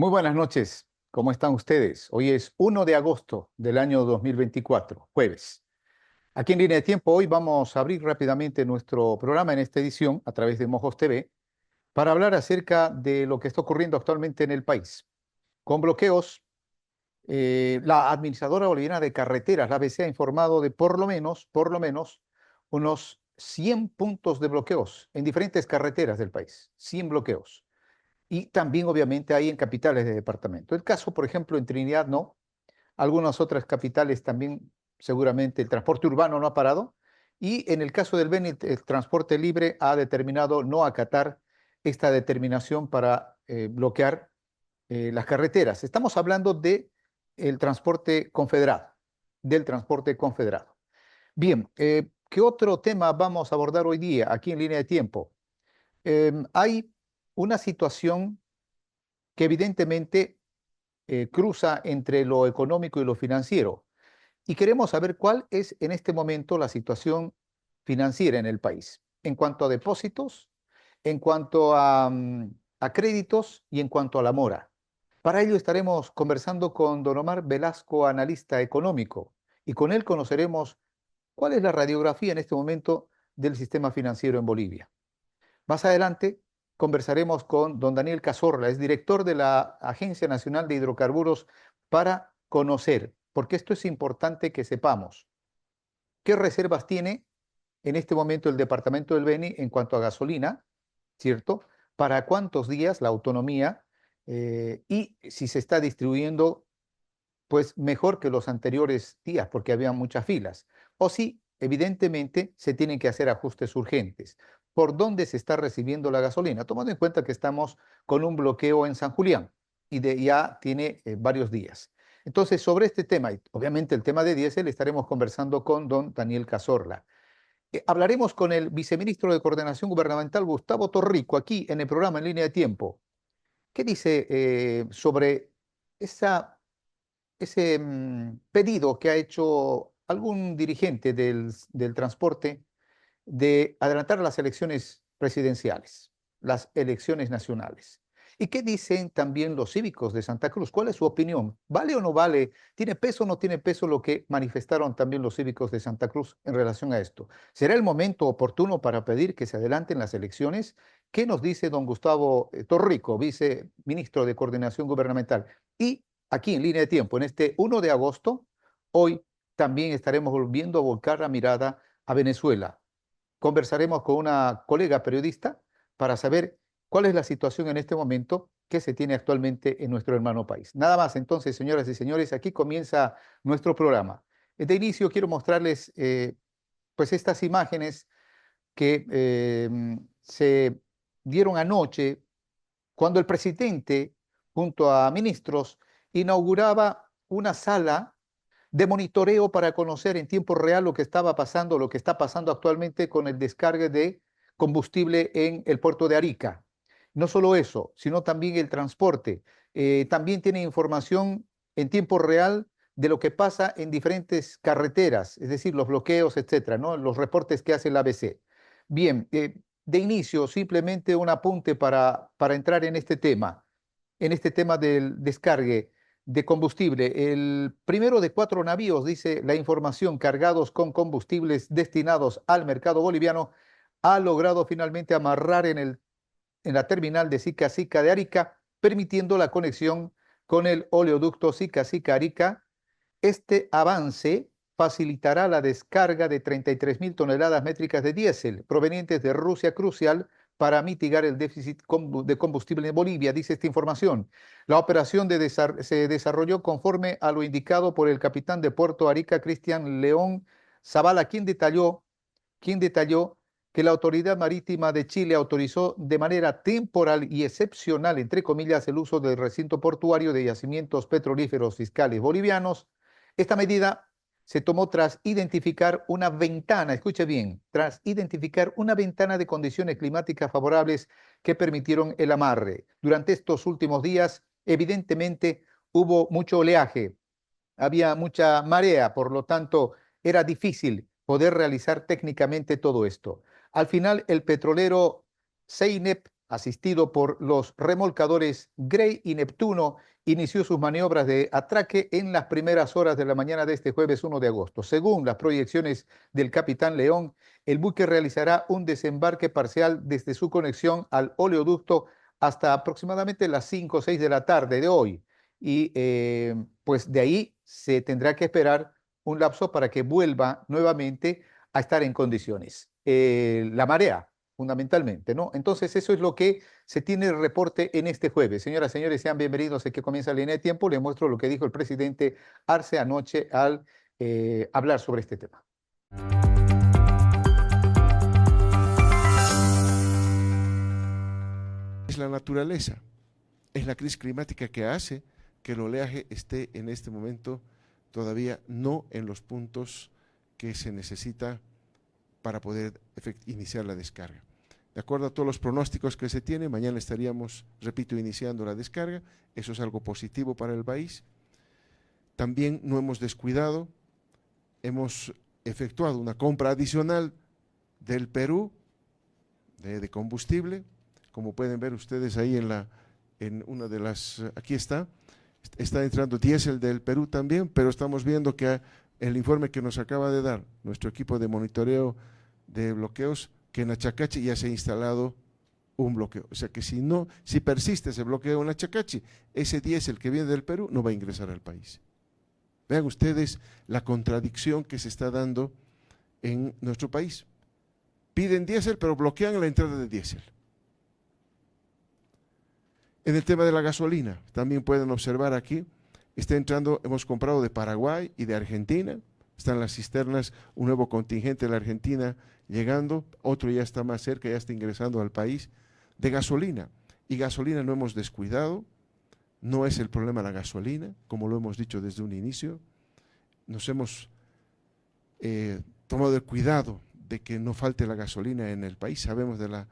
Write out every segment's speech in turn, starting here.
Muy buenas noches, ¿cómo están ustedes? Hoy es 1 de agosto del año 2024, jueves. Aquí en Línea de Tiempo, hoy vamos a abrir rápidamente nuestro programa en esta edición a través de Mojos TV para hablar acerca de lo que está ocurriendo actualmente en el país. Con bloqueos, la administradora boliviana de carreteras, la ABC, ha informado de por lo menos, unos 100 puntos de bloqueos en diferentes carreteras del país, 100 bloqueos. Y también, obviamente, hay en capitales de departamento. El caso, por ejemplo, en Trinidad no. Algunas otras capitales también, seguramente, el transporte urbano no ha parado. Y en el caso del Beni, el transporte libre ha determinado no acatar esta determinación para bloquear las carreteras. Estamos hablando de el transporte confederado, del transporte confederado. Bien, ¿qué otro tema vamos a abordar hoy día aquí en Línea de Tiempo? Hay una situación que evidentemente cruza entre lo económico y lo financiero. Y queremos saber cuál es en este momento la situación financiera en el país, en cuanto a depósitos, en cuanto a créditos y en cuanto a la mora. Para ello estaremos conversando con don Omar Velasco, analista económico, y con él conoceremos cuál es la radiografía en este momento del sistema financiero en Bolivia. Más adelante conversaremos con don Daniel Cazorla, es director de la Agencia Nacional de Hidrocarburos, para conocer, porque esto es importante que sepamos, qué reservas tiene en este momento el departamento del Beni en cuanto a gasolina, ¿cierto? Para cuántos días la autonomía y si se está distribuyendo pues mejor que los anteriores días porque había muchas filas. O si, evidentemente, se tienen que hacer ajustes urgentes. ¿Por dónde se está recibiendo la gasolina? Tomando en cuenta que estamos con un bloqueo en San Julián y ya tiene varios días. Entonces, sobre este tema, y obviamente el tema de diésel, estaremos conversando con don Daniel Cazorla. Hablaremos con el viceministro de Coordinación Gubernamental, Gustavo Torrico, aquí en el programa En Línea de Tiempo. ¿Qué dice sobre ese pedido que ha hecho algún dirigente del transporte de adelantar las elecciones presidenciales, las elecciones nacionales? ¿Y qué dicen también los cívicos de Santa Cruz? ¿Cuál es su opinión? ¿Vale o no vale? ¿Tiene peso o no tiene peso lo que manifestaron también los cívicos de Santa Cruz en relación a esto? ¿Será el momento oportuno para pedir que se adelanten las elecciones? ¿Qué nos dice don Gustavo Torrico, viceministro de Coordinación Gubernamental? Y aquí en Línea de Tiempo, en este 1 de agosto, hoy también estaremos volviendo a volcar la mirada a Venezuela. Conversaremos con una colega periodista para saber cuál es la situación en este momento que se tiene actualmente en nuestro hermano país. Nada más entonces, señoras y señores, aquí comienza nuestro programa. De inicio quiero mostrarles pues estas imágenes que se dieron anoche cuando el presidente, junto a ministros, inauguraba una sala de monitoreo para conocer en tiempo real lo que estaba pasando, lo que está pasando actualmente con el descargue de combustible en el puerto de Arica. No solo eso, sino también el transporte. También tiene información en tiempo real de lo que pasa en diferentes carreteras, es decir, los bloqueos, etcétera, ¿no? Los reportes que hace la ABC. Bien, de inicio, simplemente un apunte para entrar en este tema del descargue de combustible. El primero de 4 navíos, dice la información, cargados con combustibles destinados al mercado boliviano, ha logrado finalmente amarrar en la terminal de Sica Sica de Arica, permitiendo la conexión con el oleoducto Sica Sica Arica. Este avance facilitará la descarga de 33.000 toneladas métricas de diésel provenientes de Rusia, crucial para mitigar el déficit de combustible en Bolivia, dice esta información. La operación se desarrolló conforme a lo indicado por el capitán de Puerto Arica, Cristian León Zavala, quien detalló que la Autoridad Marítima de Chile autorizó de manera temporal y excepcional, entre comillas, el uso del recinto portuario de yacimientos petrolíferos fiscales bolivianos. Esta medida se tomó tras identificar una ventana, escuche bien, tras identificar una ventana de condiciones climáticas favorables que permitieron el amarre. Durante estos últimos días, evidentemente, hubo mucho oleaje, había mucha marea, por lo tanto, era difícil poder realizar técnicamente todo esto. Al final, el petrolero CEINEP asistido por los remolcadores Grey y Neptuno, inició sus maniobras de atraque en las primeras horas de la mañana de este jueves 1 de agosto. Según las proyecciones del capitán León, el buque realizará un desembarque parcial desde su conexión al oleoducto hasta aproximadamente las 5 o 6 de la tarde de hoy. Y pues de ahí se tendrá que esperar un lapso para que vuelva nuevamente a estar en condiciones. La marea, fundamentalmente, ¿no? Entonces, eso es lo que se tiene el reporte en este jueves. Señoras y señores, sean bienvenidos a que comienza la línea de tiempo. Les muestro lo que dijo el presidente Arce anoche al hablar sobre este tema. Es la naturaleza, es la crisis climática que hace que el oleaje esté en este momento todavía no en los puntos que se necesita para poder iniciar la descarga. De acuerdo a todos los pronósticos que se tiene, mañana estaríamos, repito, iniciando la descarga. Eso es algo positivo para el país. También no hemos descuidado, hemos efectuado una compra adicional del Perú de combustible. Como pueden ver ustedes ahí en una de las, aquí está entrando diésel del Perú también, pero estamos viendo que el informe que nos acaba de dar nuestro equipo de monitoreo de bloqueos, que en Achacachi ya se ha instalado un bloqueo. O sea que si persiste ese bloqueo en Achacachi, ese diésel que viene del Perú no va a ingresar al país. Vean ustedes la contradicción que se está dando en nuestro país. Piden diésel, pero bloquean la entrada de diésel. En el tema de la gasolina, también pueden observar aquí, está entrando, hemos comprado de Paraguay y de Argentina, están las cisternas, un nuevo contingente de la Argentina llegando, otro ya está más cerca, ya está ingresando al país, de gasolina. Y gasolina no hemos descuidado, no es el problema la gasolina, como lo hemos dicho desde un inicio, nos hemos tomado el cuidado de que no falte la gasolina en el país, sabemos de la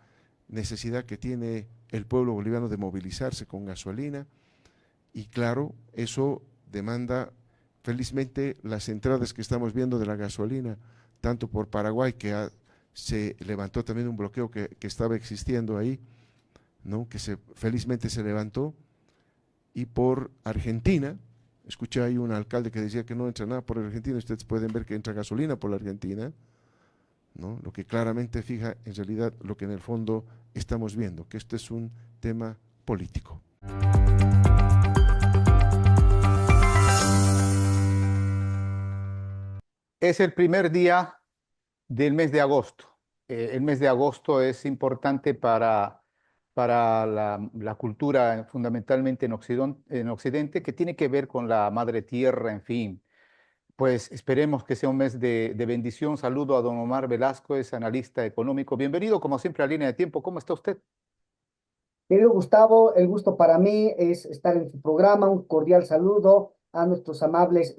necesidad que tiene el pueblo boliviano de movilizarse con gasolina y claro, eso demanda felizmente las entradas que estamos viendo de la gasolina, tanto por Paraguay, que se levantó también un bloqueo que estaba existiendo ahí, ¿no? Que felizmente se levantó, y por Argentina, escuché ahí un alcalde que decía que no entra nada por Argentina, ustedes pueden ver que entra gasolina por la Argentina, ¿no? Lo que claramente fija en realidad lo que en el fondo estamos viendo, que esto es un tema político. Es el primer día del mes de agosto. El mes de agosto es importante para la cultura fundamentalmente en Occidente, que tiene que ver con la madre tierra, en fin. Pues esperemos que sea un mes de bendición. Saludo a don Omar Velasco, es analista económico. Bienvenido, como siempre, a Línea de Tiempo. ¿Cómo está usted? Querido Gustavo, el gusto para mí es estar en su programa. Un cordial saludo a nuestros amables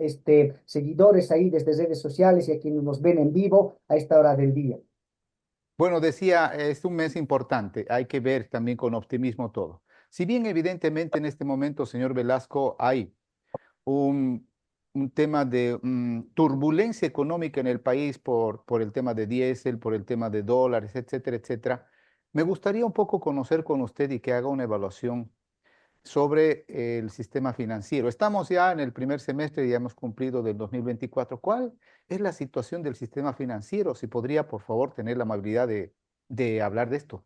seguidores ahí desde redes sociales y a quienes nos ven en vivo a esta hora del día. Bueno, decía, es un mes importante. Hay que ver también con optimismo todo. Si bien evidentemente en este momento, señor Velasco, hay un, un tema de turbulencia económica en el país por el tema de diésel, por el tema de dólares, etcétera, etcétera. Me gustaría un poco conocer con usted y que haga una evaluación sobre el sistema financiero. Estamos ya en el primer semestre y ya hemos cumplido del 2024. ¿Cuál es la situación del sistema financiero? Si podría, por favor, tener la amabilidad de hablar de esto.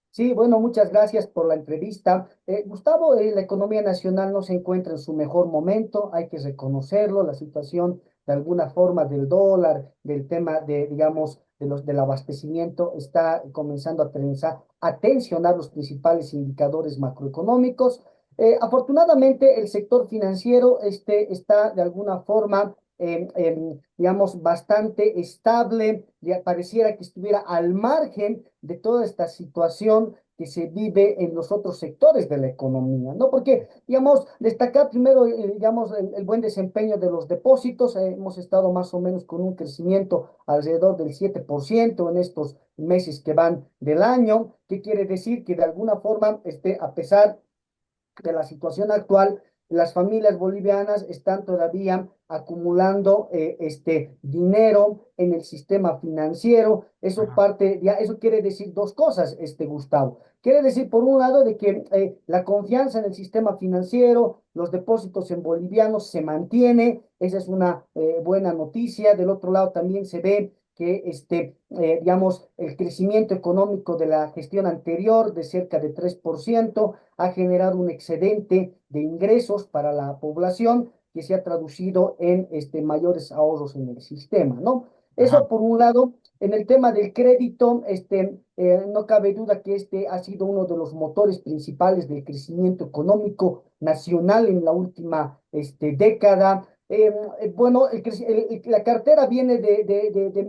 Sí, bueno, muchas gracias por la entrevista. Gustavo, la economía nacional no se encuentra en su mejor momento, hay que reconocerlo, la situación de alguna forma del dólar, del tema de, digamos, del abastecimiento está comenzando a tensionar los principales indicadores macroeconómicos. Afortunadamente, el sector financiero está de alguna forma digamos, bastante estable, ya pareciera que estuviera al margen de toda esta situación que se vive en los otros sectores de la economía, ¿no? Porque, digamos, destacar primero, digamos, el buen desempeño de los depósitos, hemos estado más o menos con un crecimiento alrededor del 7% en estos meses que van del año. ¿Qué quiere decir? Que de alguna forma, a pesar de la situación actual, las familias bolivianas están todavía acumulando dinero en el sistema financiero. Eso Ajá. parte, ya, eso quiere decir dos cosas, Gustavo. Quiere decir, por un lado, de que la confianza en el sistema financiero, los depósitos en bolivianos se mantiene, esa es una buena noticia. Del otro lado, también se ve que digamos, el crecimiento económico de la gestión anterior de cerca de 3% ha generado un excedente de ingresos para la población que se ha traducido en mayores ahorros en el sistema, ¿no? Eso Ajá. por un lado. En el tema del crédito, no cabe duda que este ha sido uno de los motores principales del crecimiento económico nacional en la última década. Bueno, la cartera viene de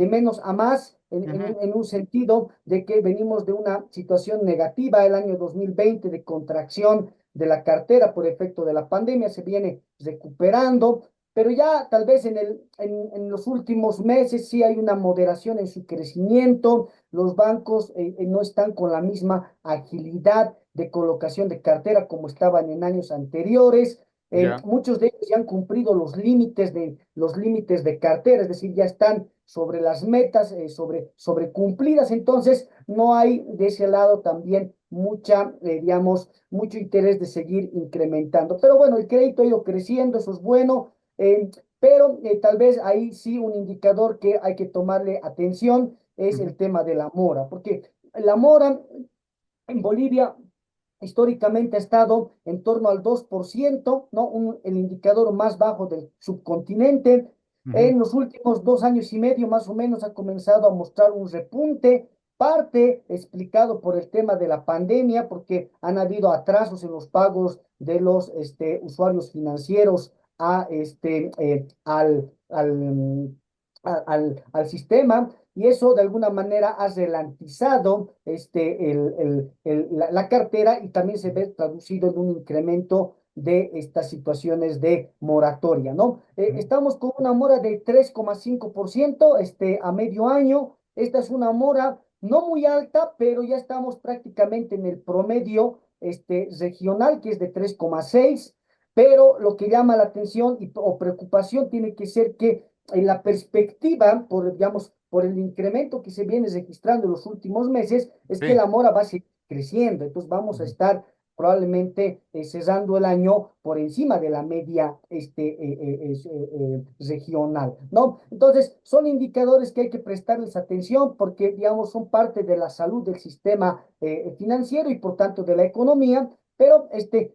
menos a más, Ujú. en un sentido de que venimos de una situación negativa el año 2020 de contracción de la cartera por efecto de la pandemia, se viene recuperando, pero ya tal vez en los últimos meses sí hay una moderación en su crecimiento, los bancos no están con la misma agilidad de colocación de cartera como estaban en años anteriores. Ya. Muchos de ellos ya han cumplido los límites de cartera, es decir, ya están sobre las metas, sobre cumplidas, entonces no hay de ese lado también digamos, mucho interés de seguir incrementando. Pero bueno, el crédito ha ido creciendo, eso es bueno, pero tal vez ahí sí un indicador que hay que tomarle atención es Ujú. el tema de la mora, porque la mora en Bolivia históricamente ha estado en torno al 2%, ¿no? El indicador más bajo del subcontinente. Ujú. En los últimos 2 años y medio, más o menos, ha comenzado a mostrar un repunte, parte explicado por el tema de la pandemia, porque han habido atrasos en los pagos de los usuarios financieros al sistema, y eso de alguna manera ha ralentizado la cartera, y también se ve traducido en un incremento de estas situaciones de moratoria, ¿no? Ujú. Estamos con una mora de 3,5% a medio año. Esta es una mora no muy alta, pero ya estamos prácticamente en el promedio regional, que es de 3,6. Pero lo que llama la atención o preocupación tiene que ser que en la perspectiva, digamos, por el incremento que se viene registrando en los últimos meses, es que Sí. la mora va a seguir creciendo. Entonces vamos a Ujú. estar probablemente cerrando el año por encima de la media regional, ¿no? Entonces, son indicadores que hay que prestarles atención porque, digamos, son parte de la salud del sistema financiero y, por tanto, de la economía, pero,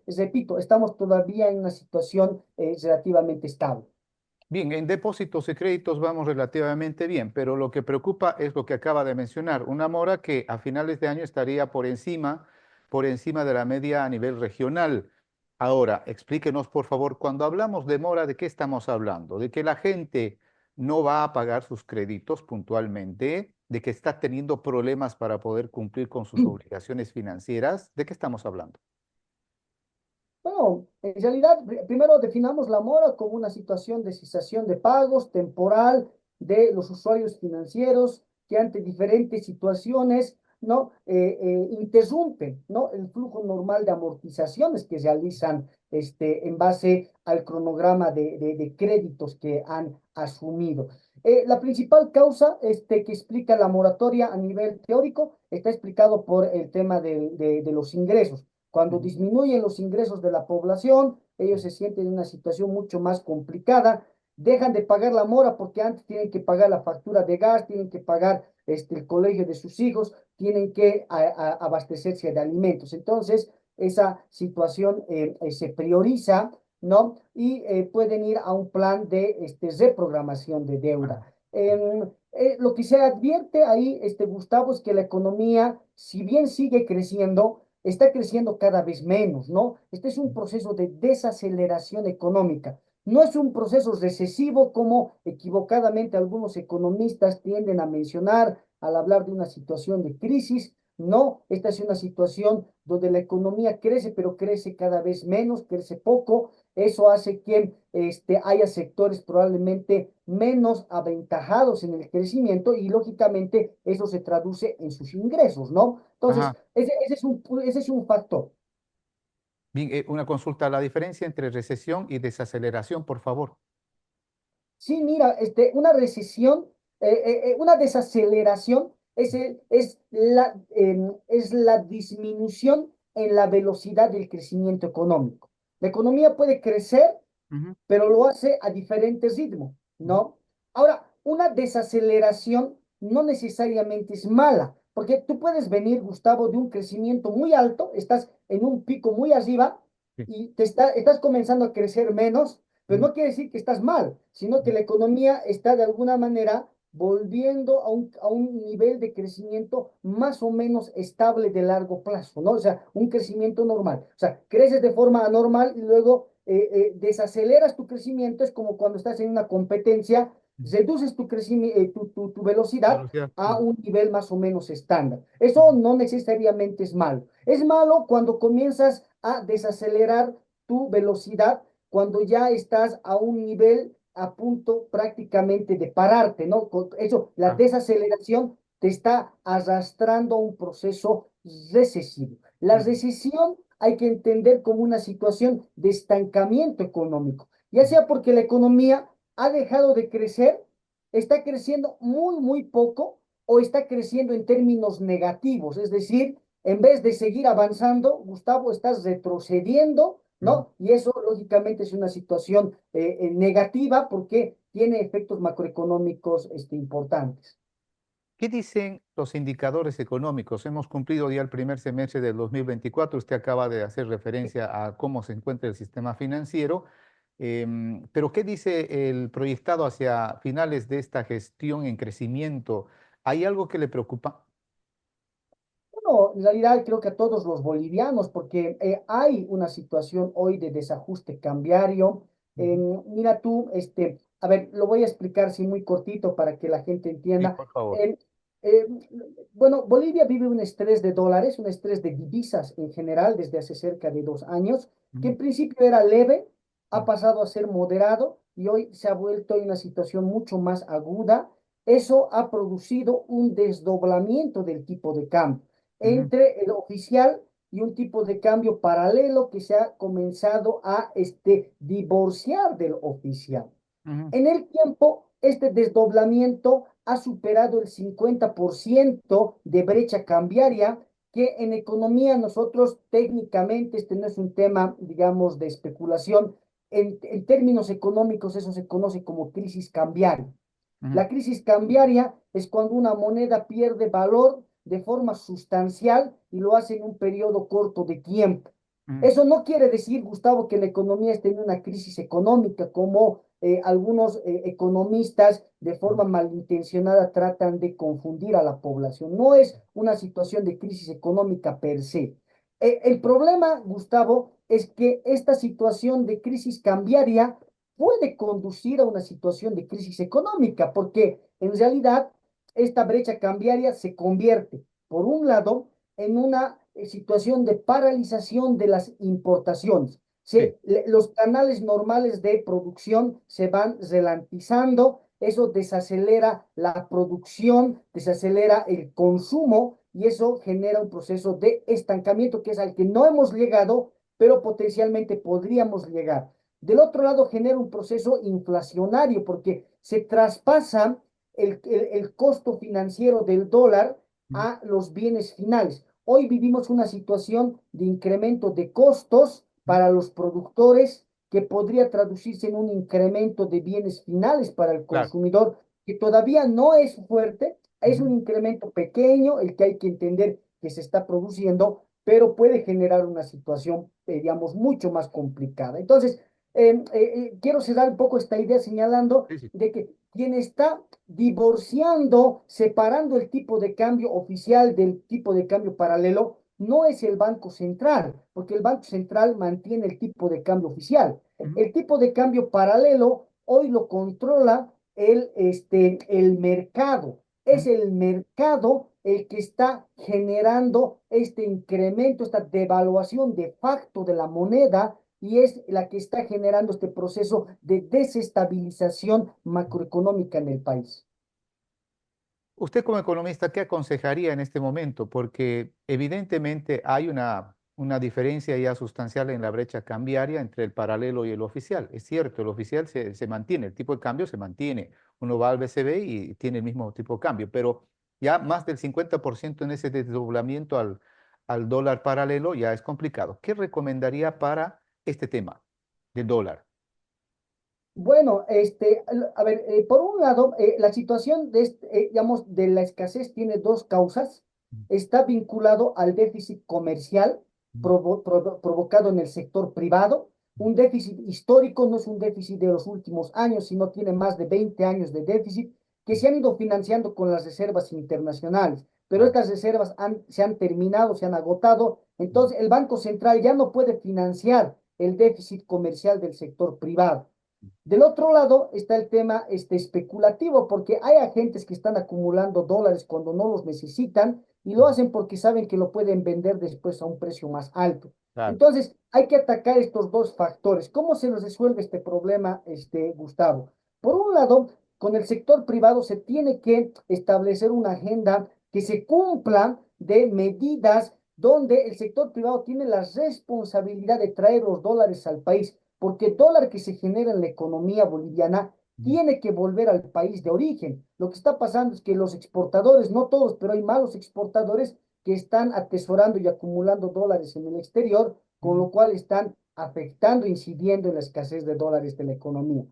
repito, estamos todavía en una situación relativamente estable. Bien, en depósitos y créditos vamos relativamente bien, pero lo que preocupa es lo que acaba de mencionar, una mora que a finales de año estaría por encima de la media a nivel regional. Ahora, explíquenos, por favor, cuando hablamos de mora, ¿de qué estamos hablando? ¿De que la gente no va a pagar sus créditos puntualmente? ¿De que está teniendo problemas para poder cumplir con sus obligaciones financieras? ¿De qué estamos hablando? Bueno, en realidad, primero definamos la mora como una situación de cesación de pagos temporal de los usuarios financieros que ante diferentes situaciones, ¿no? Interrumpen, ¿no? El flujo normal de amortizaciones que realizan en base al cronograma de créditos que han asumido. La principal causa que explica la moratoria a nivel teórico está explicado por el tema de los ingresos. Cuando Ujú. disminuyen los ingresos de la población, ellos se sienten en una situación mucho más complicada, dejan de pagar la mora porque antes tienen que pagar la factura de gas, tienen que pagar el colegio de sus hijos, tienen que abastecerse de alimentos. Entonces, esa situación se prioriza, ¿no? Y pueden ir a un plan de reprogramación de deuda. Ajá. Lo que se advierte ahí, Gustavo, es que la economía, si bien sigue creciendo, está creciendo cada vez menos, ¿no? Este es un proceso de desaceleración económica. No es un proceso recesivo como equivocadamente algunos economistas tienden a mencionar al hablar de una situación de crisis. No, esta es una situación donde la economía crece, pero crece cada vez menos, crece poco. Eso hace que haya sectores probablemente menos aventajados en el crecimiento y lógicamente eso se traduce en sus ingresos, ¿no? Entonces, Ajá. ese es un factor. Bien, una consulta, la diferencia entre recesión y desaceleración, por favor. Sí, mira, una recesión, una desaceleración es la disminución en la velocidad del crecimiento económico. La economía puede crecer, Ujú, pero lo hace a diferentes ritmos, ujú, ¿no? Ahora, una desaceleración no necesariamente es mala, porque tú puedes venir, Gustavo, de un crecimiento muy alto, estás en un pico muy arriba sí, y estás comenzando a crecer menos, pero ujú, no quiere decir que estás mal, sino que ujú, la economía está de alguna manera volviendo a un nivel de crecimiento más o menos estable de largo plazo, ¿no? O sea, un crecimiento normal. O sea, creces de forma anormal y luego desaceleras tu crecimiento, es como cuando estás en una competencia, ujú. reduces tu velocidad Velocidad. a Ujú, un nivel más o menos estándar. Eso no necesariamente es malo. Es malo cuando comienzas a desacelerar tu velocidad, cuando ya estás a un nivel a punto prácticamente de pararte, ¿no? Eso, la ah, desaceleración te está arrastrando a un proceso recesivo. La ujú, recesión hay que entender como una situación de estancamiento económico, ya ujú. sea porque la economía ha dejado de crecer, está creciendo muy, muy poco o está creciendo en términos negativos, es decir, en vez de seguir avanzando, Gustavo, estás retrocediendo, Ujú. ¿no? Y eso lógicamente es una situación negativa porque tiene efectos macroeconómicos importantes. ¿Qué dicen los indicadores económicos? Hemos cumplido ya el primer semestre del 2024. Usted acaba de hacer referencia a cómo se encuentra el sistema financiero, pero ¿qué dice el proyectado hacia finales de esta gestión en crecimiento? ¿Hay algo que le preocupa? Bueno, en realidad creo que a todos los bolivianos, porque hay una situación hoy de desajuste cambiario. Ujú. Mira tú, a ver, lo voy a explicar sí, muy cortito para que la gente Sí, entienda. por favor. Eh, eh, bueno, Bolivia vive un estrés de dólares, un estrés de divisas en general desde hace cerca de 2 años, que Ujú, en principio era leve, ha ujú, pasado a ser moderado y hoy se ha vuelto en una situación mucho más aguda. Eso ha producido un desdoblamiento del tipo de cambio ujú, entre el oficial y un tipo de cambio paralelo que se ha comenzado a divorciar del oficial. ujú. En el tiempo, este desdoblamiento ha superado el 50% de brecha cambiaria, que en economía nosotros técnicamente, este no es un tema, digamos, de especulación, en términos económicos eso se conoce como crisis cambiaria. Ujú, La crisis cambiaria es cuando una moneda pierde valor de forma sustancial y lo hace en un periodo corto de tiempo. ujú. Eso no quiere decir, Gustavo, que la economía esté en una crisis económica, como algunos economistas de Ujú. forma malintencionada tratan de confundir a la población. No es una situación de crisis económica per se. El problema, Gustavo, es que esta situación de crisis cambiaria puede conducir a una situación de crisis económica, porque en realidad esta brecha cambiaria se convierte, por un lado, en una situación de paralización de las importaciones. Sí. Los canales normales de producción se van ralentizando, eso desacelera la producción, desacelera el consumo y eso genera un proceso de estancamiento que es al que no hemos llegado, pero potencialmente podríamos llegar. Del otro lado, genera un proceso inflacionario porque se traspasa el costo financiero del dólar Ujú. a los bienes finales. Hoy vivimos una situación de incremento de costos Ujú. para los productores que podría traducirse en un incremento de bienes finales para el Claro. consumidor, que todavía no es fuerte, es un Ujú. incremento pequeño el que hay que entender que se está produciendo, pero puede generar una situación, digamos, mucho más complicada. Entonces, quiero cerrar un poco esta idea señalando Sí, sí. de que quien está divorciando, separando el tipo de cambio oficial del tipo de cambio paralelo, no es el Banco Central, porque el Banco Central mantiene el tipo de cambio oficial. Ujú. El tipo de cambio paralelo hoy lo controla el mercado. Es Ujú. el mercado el que está generando este incremento, esta devaluación de facto de la moneda y es la que está generando este proceso de desestabilización macroeconómica en el país. Usted como economista, ¿qué aconsejaría en este momento? Porque evidentemente hay una una diferencia ya sustancial en la brecha cambiaria entre el paralelo y el oficial. Es cierto, el oficial se mantiene, el tipo de cambio se mantiene. Uno va al BCB y tiene el mismo tipo de cambio, pero ya más del 50% en ese desdoblamiento al dólar paralelo ya es complicado. ¿Qué recomendaría para este tema del dólar? Bueno, a ver, por un lado, la situación digamos, de la escasez tiene dos causas. Está vinculado al déficit comercial provocado en el sector privado. Un déficit histórico, no es un déficit de los últimos años, sino tiene más de 20 años de déficit que se han ido financiando con las reservas internacionales. Pero Claro. estas reservas se han terminado, se han agotado. Entonces, el Banco Central ya no puede financiar el déficit comercial del sector privado. Del otro lado está el tema especulativo, porque hay agentes que están acumulando dólares cuando no los necesitan y lo hacen porque saben que lo pueden vender después a un precio más alto. Claro. Entonces, hay que atacar estos dos factores. ¿Cómo se nos resuelve este problema, Gustavo? Por un lado, con el sector privado se tiene que establecer una agenda que se cumpla de medidas donde el sector privado tiene la responsabilidad de traer los dólares al país porque el dólar que se genera en la economía boliviana tiene que volver al país de origen. Lo que está pasando es que los exportadores, no todos, pero hay malos exportadores que están atesorando y acumulando dólares en el exterior, con lo cual están afectando, incidiendo en la escasez de dólares de la economía.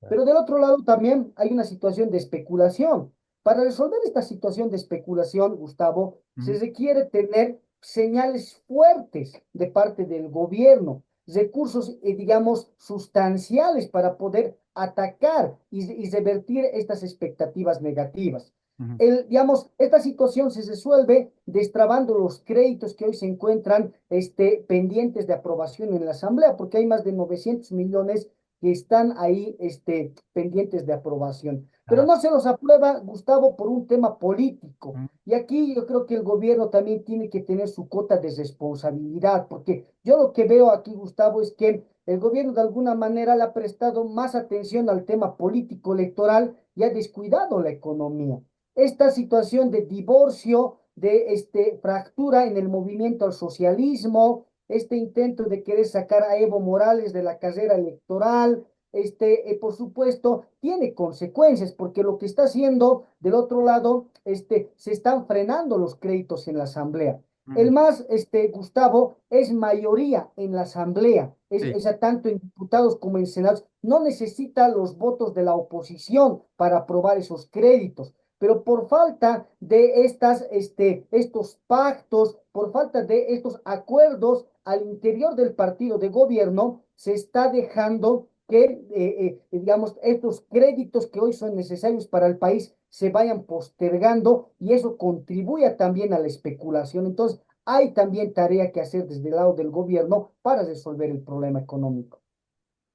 Pero del otro lado también hay una situación de especulación. Para resolver esta situación de especulación, Gustavo, se requiere tener señales fuertes de parte del gobierno, recursos, digamos, sustanciales para poder atacar y revertir estas expectativas negativas. Ujú. Digamos, esta situación se resuelve destrabando los créditos que hoy se encuentran pendientes de aprobación en la Asamblea, porque hay más de 900 millones que están ahí pendientes de aprobación. Pero Ah, no se los aprueba, Gustavo, por un tema político. ujú. Y aquí yo creo que el gobierno también tiene que tener su cuota de responsabilidad, porque yo lo que veo aquí, Gustavo, es que el gobierno de alguna manera le ha prestado más atención al tema político electoral y ha descuidado la economía. Esta situación de divorcio, de fractura en el movimiento al socialismo, este intento de querer sacar a Evo Morales de la carrera electoral, por supuesto, tiene consecuencias, porque lo que está haciendo del otro lado, se están frenando los créditos en la Asamblea. El Ujú. más, Gustavo, es mayoría en la Asamblea, Sí. tanto en diputados como en senados. No necesita los votos de la oposición para aprobar esos créditos, pero por falta de estos pactos, por falta de estos acuerdos al interior del partido de gobierno, se está dejando que, digamos, estos créditos que hoy son necesarios para el país se vayan postergando y eso contribuye también a la especulación. Entonces, hay también tarea que hacer desde el lado del gobierno para resolver el problema económico.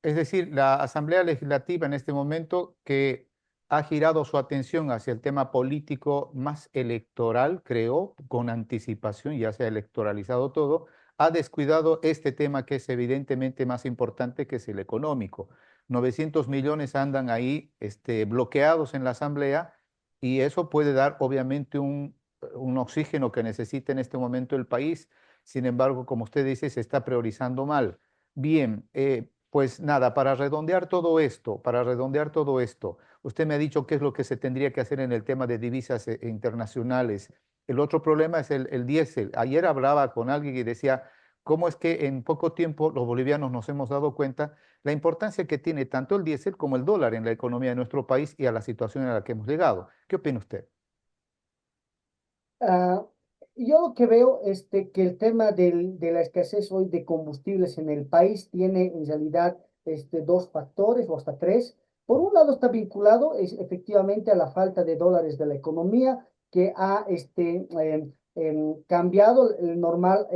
Es decir, la Asamblea Legislativa en este momento que ha girado su atención hacia el tema político más electoral, creo, con anticipación, ya se ha electoralizado todo, ha descuidado este tema que es evidentemente más importante, que es el económico. 900 millones andan ahí bloqueados en la Asamblea y eso puede dar obviamente un oxígeno que necesita en este momento el país. Sin embargo, como usted dice, se está priorizando mal. Bien, pues nada, para redondear todo esto, usted me ha dicho qué es lo que se tendría que hacer en el tema de divisas internacionales. El otro problema es el diésel. Ayer hablaba con alguien y decía, ¿cómo es que en poco tiempo los bolivianos nos hemos dado cuenta la importancia que tiene tanto el diésel como el dólar en la economía de nuestro país y a la situación a la que hemos llegado? ¿Qué opina usted? Ah, yo lo que veo es que el tema de la escasez hoy de combustibles en el país tiene en realidad dos factores o hasta tres. Por un lado está vinculado efectivamente a la falta de dólares de la economía que ha cambiado el normal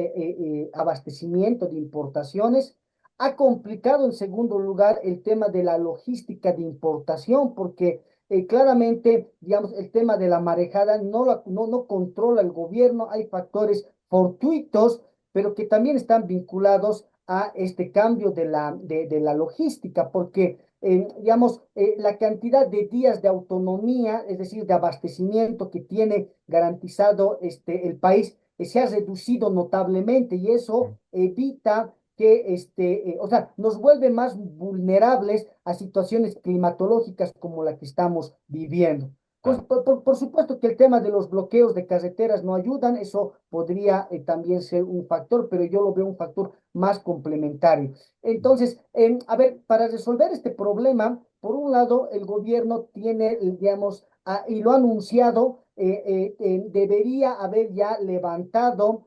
abastecimiento de importaciones. Ha complicado en segundo lugar el tema de la logística de importación porque claramente, digamos, el tema de la marejada no controla el gobierno, hay factores fortuitos, pero que también están vinculados a este cambio de la logística, porque, digamos, la cantidad de días de autonomía, es decir, de abastecimiento que tiene garantizado el país, se ha reducido notablemente y eso evita que, o sea, nos vuelve más vulnerables a situaciones climatológicas como la que estamos viviendo. Claro. Por supuesto que el tema de los bloqueos de carreteras no ayudan, eso podría también ser un factor, pero yo lo veo un factor más complementario. Entonces, a ver, para resolver este problema, por un lado, el gobierno tiene, digamos, y lo ha anunciado, debería haber ya levantado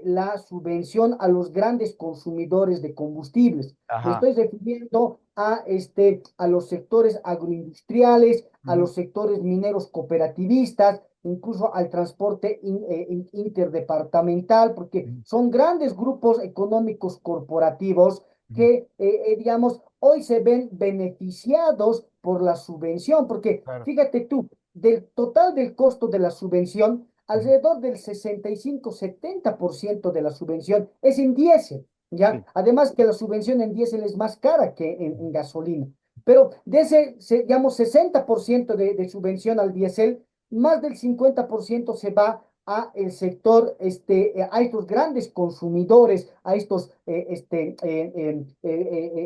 la subvención a los grandes consumidores de combustibles. Me Ajá. estoy refiriendo a los sectores agroindustriales, a Ujú, los sectores mineros cooperativistas, incluso al transporte interdepartamental, porque ujú, son grandes grupos económicos corporativos ujú. que, digamos, hoy se ven beneficiados por la subvención, porque Claro. fíjate tú, del total del costo de la subvención, Ujú. alrededor del 65-70% de la subvención es en diésel, ¿ya? Sí. Además que la subvención en diésel es más cara que en gasolina. Pero de ese, digamos, 60% de subvención al diésel, más del 50% se va a el sector, a estos grandes consumidores, a estos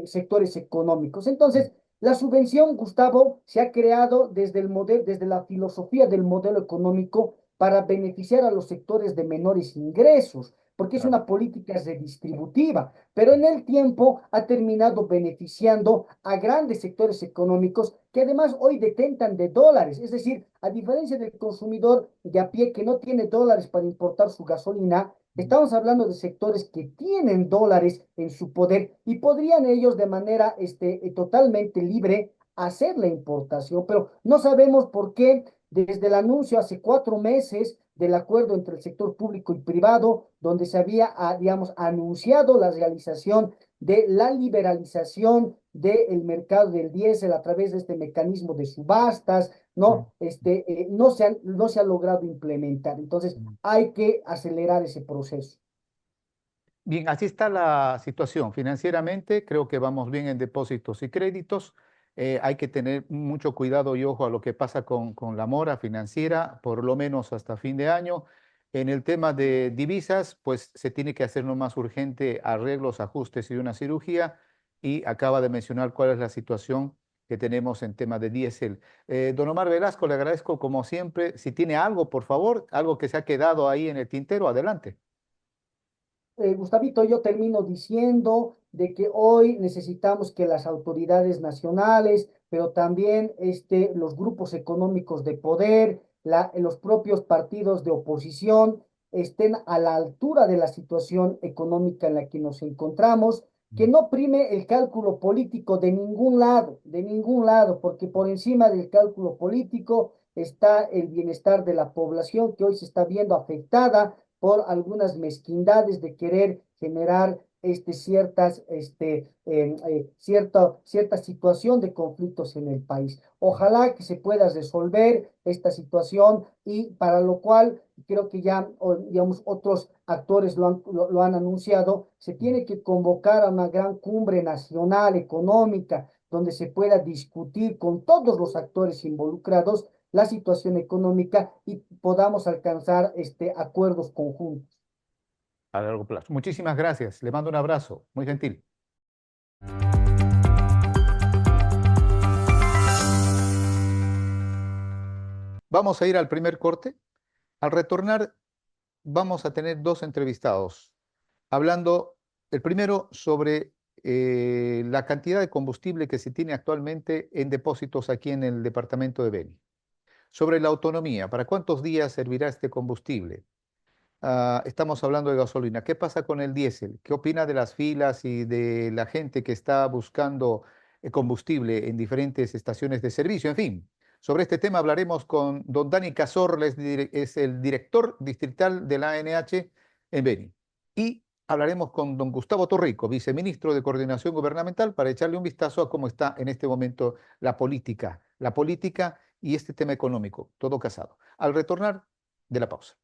sectores económicos. Entonces, la subvención, Gustavo, se ha creado desde el modelo, desde la filosofía del modelo económico para beneficiar a los sectores de menores ingresos, porque es Claro. una política redistributiva, pero en el tiempo ha terminado beneficiando a grandes sectores económicos que además hoy detentan de dólares, es decir, a diferencia del consumidor de a pie que no tiene dólares para importar su gasolina, Ujú. estamos hablando de sectores que tienen dólares en su poder y podrían ellos de manera totalmente libre hacer la importación, pero no sabemos por qué desde el anuncio hace 4 meses del acuerdo entre el sector público y privado, donde se había, digamos, anunciado la realización de la liberalización del mercado del diésel a través de este mecanismo de subastas, Ujú. no se ha logrado implementar. Entonces, Ujú. hay que acelerar ese proceso. Bien, así está la situación. Financieramente, creo que vamos bien en depósitos y créditos. Hay que tener mucho cuidado y ojo a lo que pasa con la mora financiera, por lo menos hasta fin de año. En el tema de divisas, pues se tiene que hacer lo más urgente arreglos, ajustes y una cirugía. Y acaba de mencionar cuál es la situación que tenemos en tema de diésel. Don Omar Velasco, le agradezco como siempre. Si tiene algo, por favor, algo que se ha quedado ahí en el tintero, adelante. Gustavito, yo termino diciendo de que hoy necesitamos que las autoridades nacionales, pero también los grupos económicos de poder, los propios partidos de oposición, estén a la altura de la situación económica en la que nos encontramos, que no prime el cálculo político de ningún lado, porque por encima del cálculo político está el bienestar de la población que hoy se está viendo afectada por algunas mezquindades de querer generar cierta situación de conflictos en el país. Ojalá que se pueda resolver esta situación y para lo cual creo que ya, digamos, otros actores lo han anunciado, se tiene que convocar a una gran cumbre nacional económica donde se pueda discutir con todos los actores involucrados la situación económica y podamos alcanzar acuerdos conjuntos. A largo plazo. Muchísimas gracias. Le mando un abrazo. Muy gentil. Vamos a ir al primer corte. Al retornar, vamos a tener dos entrevistados, hablando el primero sobre la cantidad de combustible que se tiene actualmente en depósitos aquí en el departamento de Beni. Sobre la autonomía, ¿para cuántos días servirá este combustible? Estamos hablando de gasolina. ¿Qué pasa con el diésel? ¿Qué opina de las filas y de la gente que está buscando combustible en diferentes estaciones de servicio? En fin, sobre este tema hablaremos con don Dani Cazorla, es el director distrital de la ANH en Beni. Y hablaremos con don Gustavo Torrico, viceministro de Coordinación Gubernamental, para echarle un vistazo a cómo está en este momento la política y este tema económico, todo casado. Al retornar de la pausa.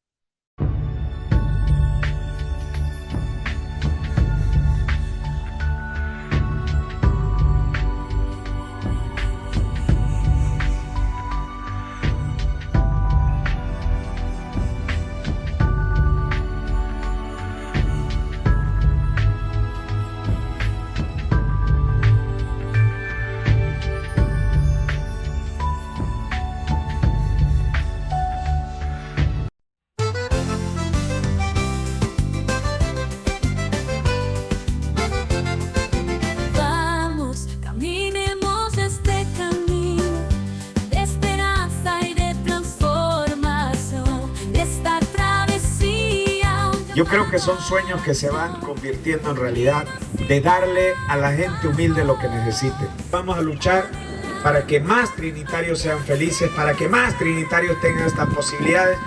Yo creo que son sueños que se van convirtiendo en realidad, de darle a la gente humilde lo que necesite. Vamos a luchar para que más trinitarios sean felices, para que más trinitarios tengan estas posibilidades.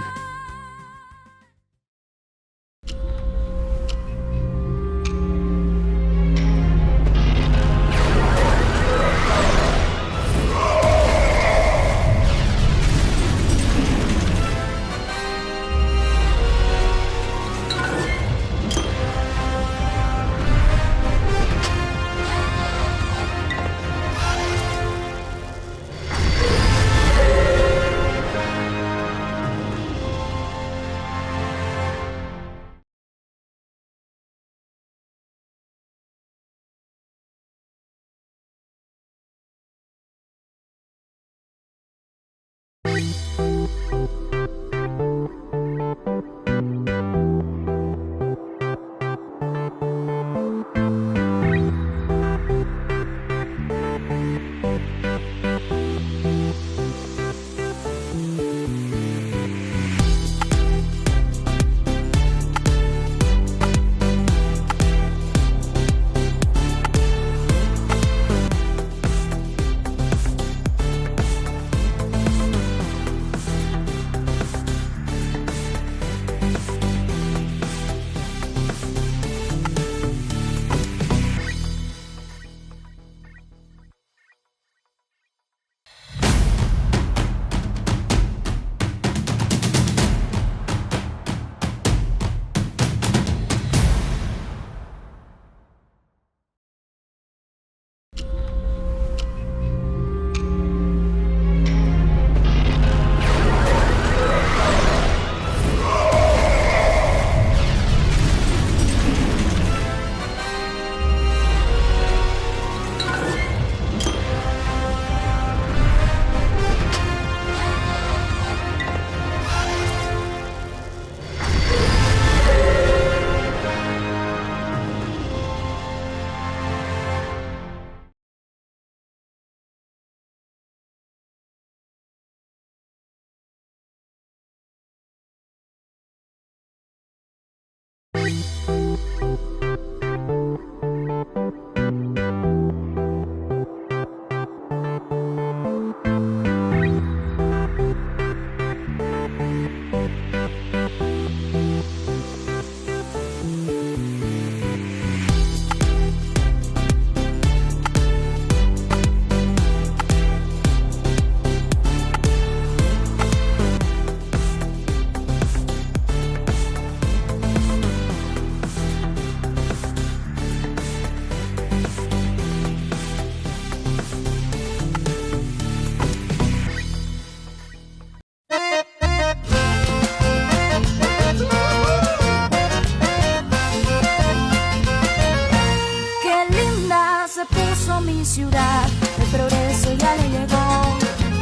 mi ciudad, el progreso ya le llegó.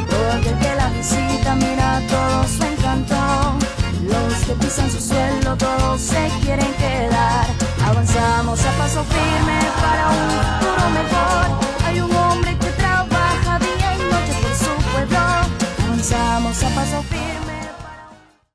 Todo aquel que la visita, mira todo su encanto. Los que pisan su suelo, todos se quieren quedar. Avanzamos a paso firme para un